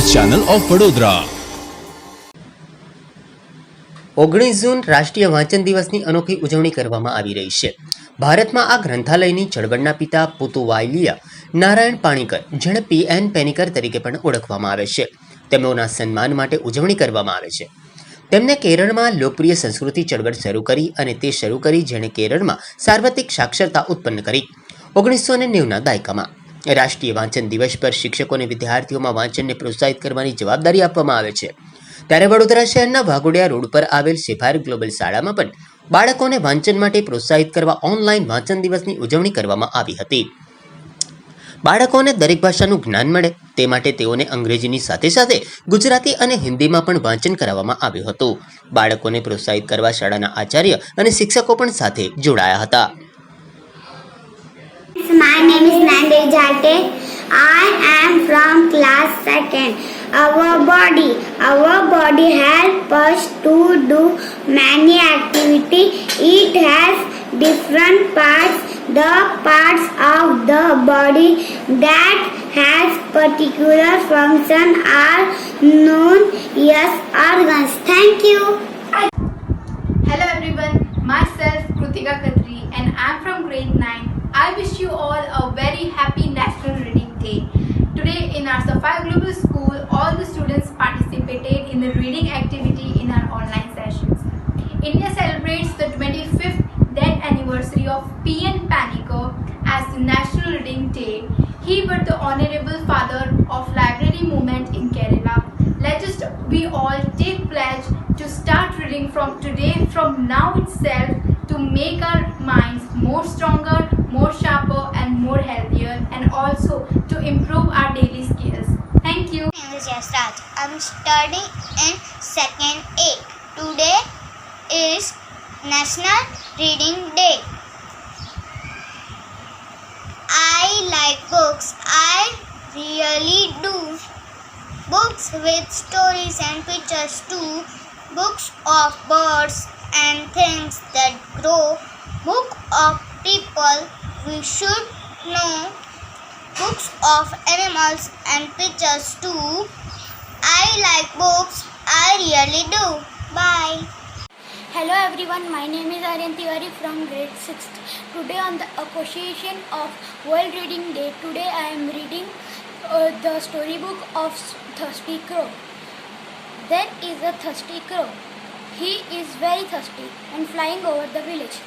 News channel of Vadodara. 19 જૂન રાષ્ટ્રીય વાંચન દિવસની અનોખી ઉજવણી કરવામાં આવી રહી છે। ભારતમાં આ ગ્રંથાલયની ચળવળના પિતા પુતુવાઈલિયા નારાયણ પાણીકર, જેણે પીએન પેનીકર તરીકે પણ ઓળખવામાં આવે છે, તેમના સન્માન માટે ઉજવણી કરવામાં આવે છે। તેમને કેરળમાં લોકપ્રિય સંસ્કૃતિ ચળવળ શરૂ કરી અને તે શરૂ કરી જેણે કેરળમાં સાર્વત્રિક સાક્ષરતા ઉત્પન્ન કરી। 1990ના દાયકામાં રાષ્ટ્રીય વાંચન દિવસ પર શિક્ષકો અને વિદ્યાર્થીઓમાં વાંચનને પ્રોત્સાહિત કરવાની જવાબદારી આપવામાં આવે છે। ત્યારે વડોદરા શહેરના વાઘોડિયા રોડ પર આવેલ સેફાયર ગ્લોબલ શાળામાં પણ બાળકોને વાંચન માટે પ્રોત્સાહિત કરવા ઓનલાઈન વાંચન દિવસની ઉજવણી કરવામાં આવી હતી। બાળકોને દરેક ભાષાનું જ્ઞાન મળે તે માટે તેઓને અંગ્રેજીની સાથે સાથે ગુજરાતી અને હિન્દીમાં પણ વાંચન કરાવવામાં આવ્યું હતું। બાળકોને પ્રોત્સાહિત કરવા શાળાના આચાર્ય અને શિક્ષકો પણ સાથે જોડાયા હતા। My name is Nandey Jate. I am from class 2nd. Our body helps us to do many activities. It has different parts. The parts of the body that has particular function are known as organs. Thank you. Hello everyone, myself Krutika Khatri and I am from grade 9. I wish you all a very happy National Reading Day. Today in our Sapphire Global School, all the students participated in the reading activity in our online sessions. India celebrates the 25th death anniversary of P.N. Panikkar as the National Reading Day. He was the honorable father of library movement in Kerala. Let us we all take pledge to start reading from today, from now itself, to make our minds more stronger, more sharper and more healthier, and also to improve our daily skills. Thank you. My name is Yasraj. I'm studying in 2nd A. Today is National Reading Day. I like books. I really do. Books with stories and pictures too. Books of birds and things that grow. Book of people we should know. Books of animals and pictures too. I like books. I really do. Bye. Hello everyone, my name is Aryan Tiwari from grade 6th. Today on the occasion of World Reading Day, today I am reading the storybook of Thirsty Crow. There is a thirsty crow. He is very thirsty and flying over the village.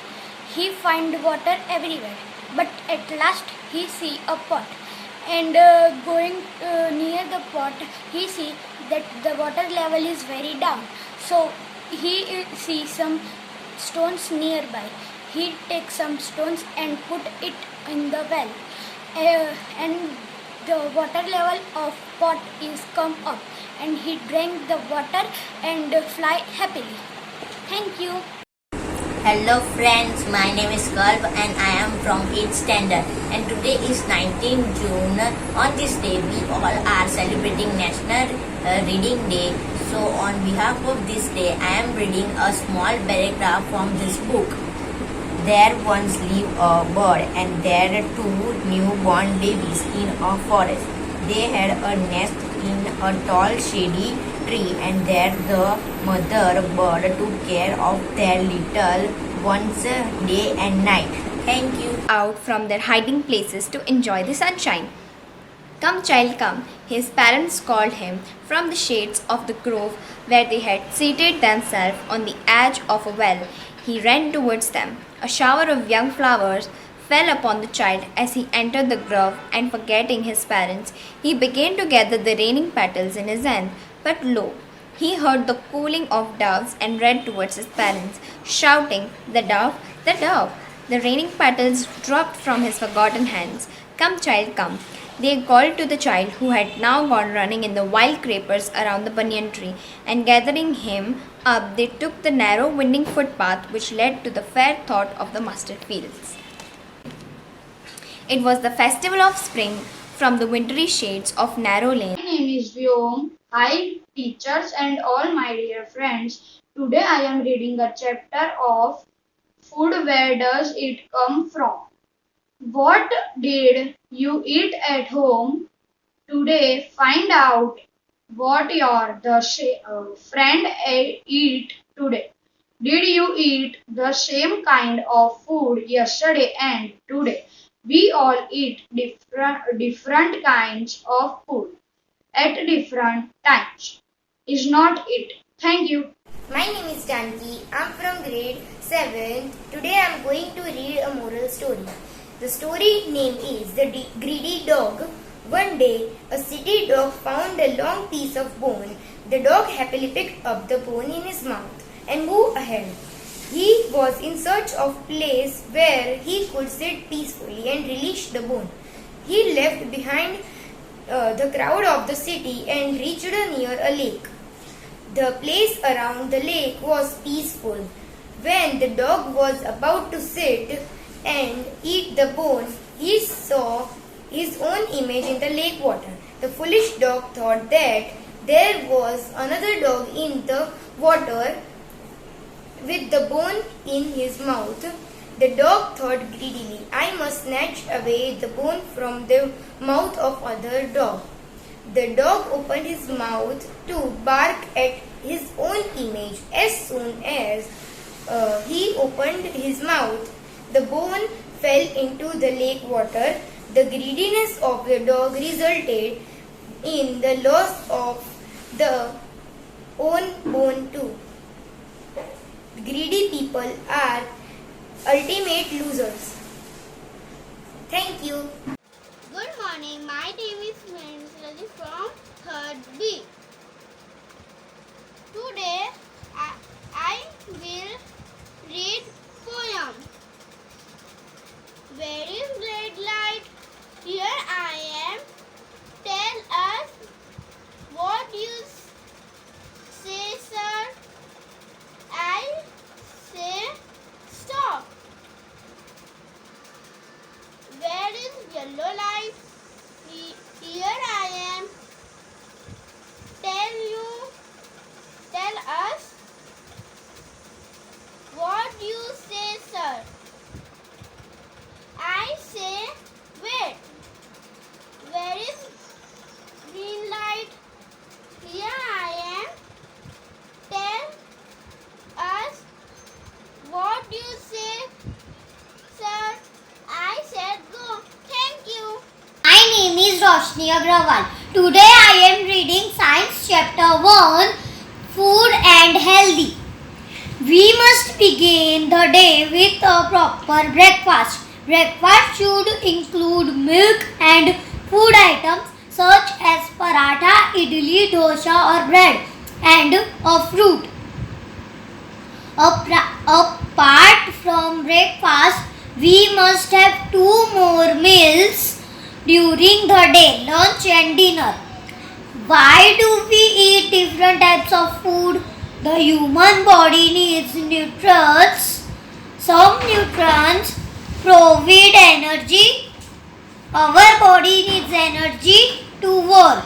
He finds water everywhere, but at last he see a pot, and going near the pot he see that the water level is very down. So he sees some stones nearby. He takes some stones and put it in the well, and the water level of pot is come up, and he drank the water and fly happily. Thank you. Hello friends, my name is Kalp and I am from 8th standard, and today is 19th June. On this day we all are celebrating National Reading Day. So on behalf of this day I am reading a small paragraph from this book. There once lived a bird and there 2 newborn babies in a forest. They had a nest in a tall shady tree, and there the mother bird took care of their little ones day and night. Thank you. Out from their hiding places to enjoy the sunshine. Come, child, come. His parents called him from the shades of the grove where they had seated themselves on the edge of a well. He ran towards them. A shower of young flowers fell upon the child as he entered the grove, and forgetting his parents, he began to gather the raining petals in his hand. But lo, he heard the cooing of doves and ran towards his parents, shouting, "The dove, the dove!" The raining petals dropped from his forgotten hands. Come, child, come. They called to the child, who had now gone running in the wild creepers around the banyan tree, and gathering him up, they took the narrow winding footpath which led to the fair thought of the mustard fields. It was the festival of spring. From the wintry shades of narrow lane, My name is Vyom. Hi, teachers and all my dear friends. Today I am reading a chapter of Food. Where does it come from? What did you eat at home today? Find out. what your friend eat today. Did you eat the same kind of food yesterday and today? We all eat different kinds of food at different times. Is not it? Thank you. My name is Janki. I'm from grade 7. Today I'm going to read a moral story. The story name is The Greedy Dog. One day, a city dog found a long piece of bone. The dog happily picked up the bone in his mouth and moved ahead. He was in search of a place where he could sit peacefully and relish the bone. He left behind the crowd of the city and reached near a lake. The place around the lake was peaceful. When the dog was about to sit and eat the bone, he saw his own image in the lake water. The foolish dog thought that there was another dog in the water with the bone in his mouth. The dog thought greedily, I must snatch away the bone from the mouth of other dog. The dog opened his mouth to bark at his own image. As soon as he opened his mouth, the bone fell into the lake water. The greediness of the dog resulted in the loss of the own bone too. Greedy people are ultimate losers. Thank you. Good morning. My name is Mansladi from 3rd B. Today I will read poem. Very great light, here I am. Tell us what you say, sir. I say stop. Where is yellow light? Here I am. Tell us what you say, sir. I say wait. Where is green light? Here I am. Tell us what you say, sir. I said go. Thank you. My name is Roshni Agrawal. Today I am reading Science Chapter 1, Food and Healthy. We must begin the day with a proper breakfast. Breakfast should include milk and food items such as paratha, idli, dosa or bread and a fruit. Apart from breakfast, we must have two more meals during the day, lunch and dinner. Why do we eat different types of food? The human body needs nutrients. Some nutrients provide energy. Our body needs energy to work.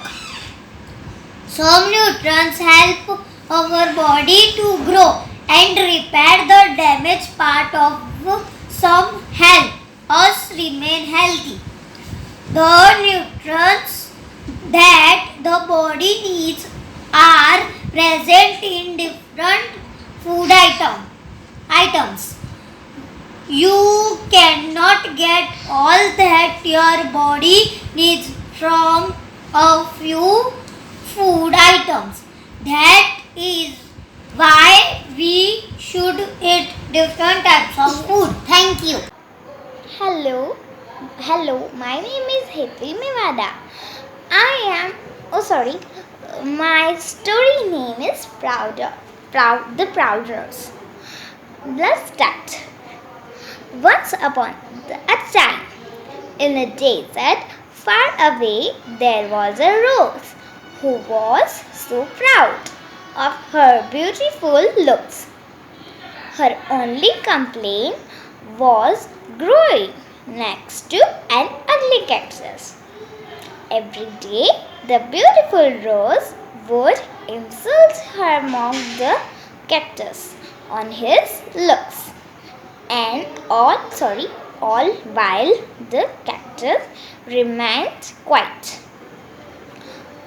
Some nutrients help our body to grow and repair the damaged part of some help us remain healthy. The nutrients that the body needs are present in different food items. You cannot get all that your body needs from a few food items. That is why we should eat different types of food. Thank you. Hello, my name is Hetri Mewada. My story name is The Prouders. Let's start. Once upon a time, in a desert far away, there was a rose who was so proud of her beautiful looks. Her only complaint was growing next to an ugly cactus. Every day, the beautiful rose would insult her among the cactus on his looks, and all while the cactus remained quiet.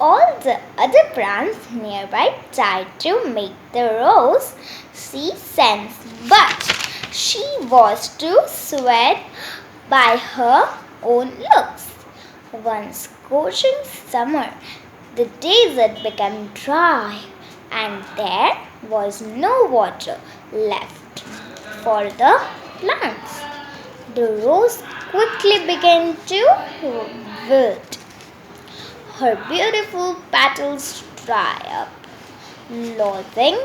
all the other plants nearby tried to make the rose see sense, but she was too swayed by her own looks. One scorching summer, the desert became dry, and there was no water left for the plants. The rose quickly began to wilt. Her beautiful petals dry up, losing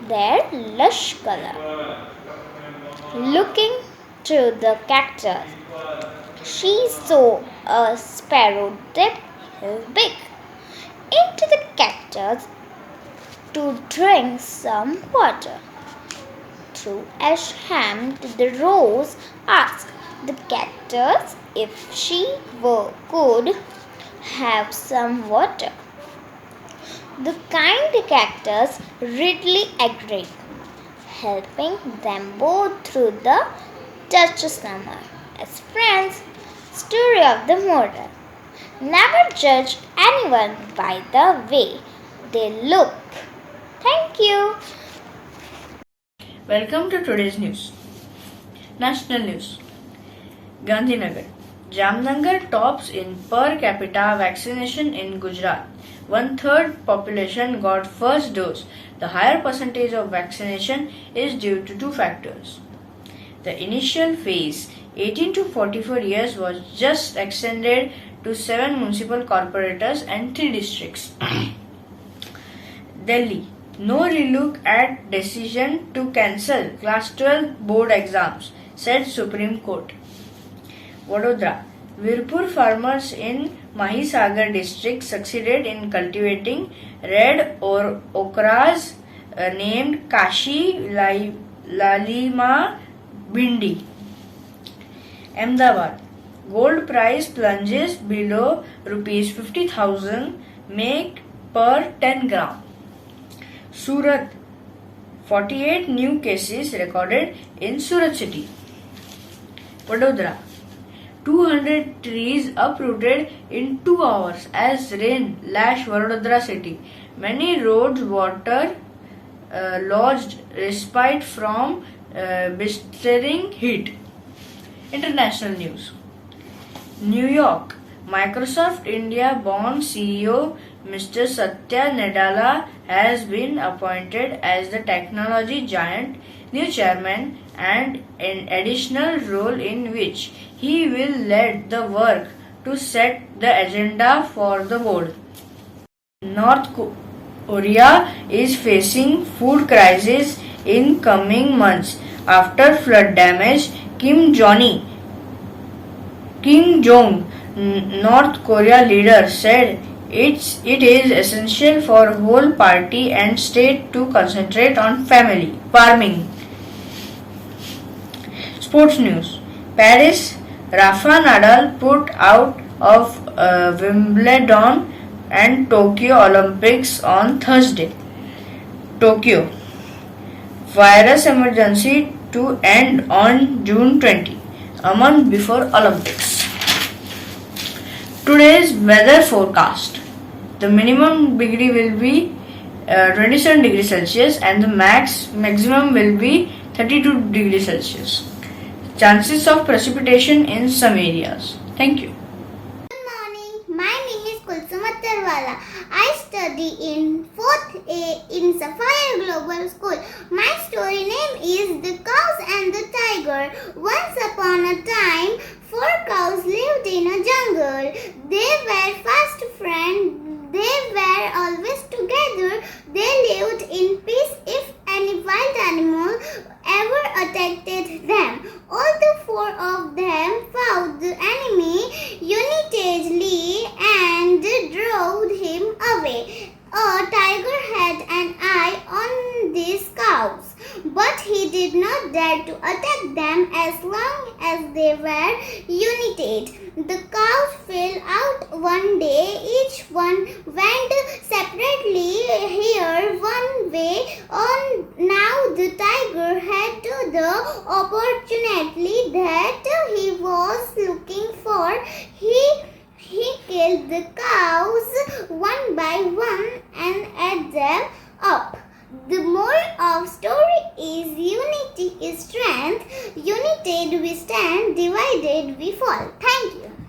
their lush color. Looking to the cactus, she saw a sparrow dip his beak into the cactus to drink some water. Through ashamed, the rose asked the cactus if could have some water. The kind cactus readily agreed, helping them both through the touch summer. As friends, story of the moral. Never judge anyone by the way they look. Thank you. Welcome to today's news. National news. Gandhinagar. Jamnagar tops in per capita vaccination in Gujarat. 1/3 population got first dose. The higher percentage of vaccination is due to two factors. The initial phase, 18 to 44 years, was just extended to 7 municipal corporators and 3 districts. Delhi. No relook at decision to cancel Class 12 board exams, said Supreme Court. Vadodara. Virpur farmers in Mahisagar district succeeded in cultivating red okras named Kashi Lalima Bhindi. Ahmedabad. Gold price plunges below rupees 50,000 make per 10 gram. Surat. 48 new cases recorded in Surat city. Vadodara. 200 trees uprooted in 2 hours as rain lashed Vadodara city. Many roads water lodged respite from blistering heat. International news. New York. Microsoft India born CEO Mr. Satya Nadella has been appointed as the technology giant new chairman, and an additional role in which he will lead the work to set the agenda for the board. North Korea is facing food crisis in coming months after flood damage. Kim Jong, North Korea leader, said it is essential for whole party and state to concentrate on farming. Sports news. Paris. Rafa Nadal put out of Wimbledon and Tokyo Olympics on Thursday. Tokyo. Virus emergency to end on June 20, a month before Olympics. Today's weather forecast. The minimum degree will be 27 degrees Celsius and the maximum will be 32 degrees Celsius. Chances of precipitation in some areas. Thank you. Good morning. My name is Kulsum Attarwala. I study in 4th A in Sapphire Global School. My story name is The Cows and the Tiger. Once upon a time, 4 cows lived in a jungle. They were fast friends. They were always together. They lived in peace if any wild animal ever attacked them. All the 4 of them fought the enemy unitedly and drove him away. A tiger had an eye on these cows, but he did not dare to attack them as long as they were united. The cows fell out one day. Each one went separately here one way. Now the tiger had the opportunity that he was looking for. He killed the cows one by one and ate them up. The moral of story is unity is strength. United we stand, divided we fall. Thank you.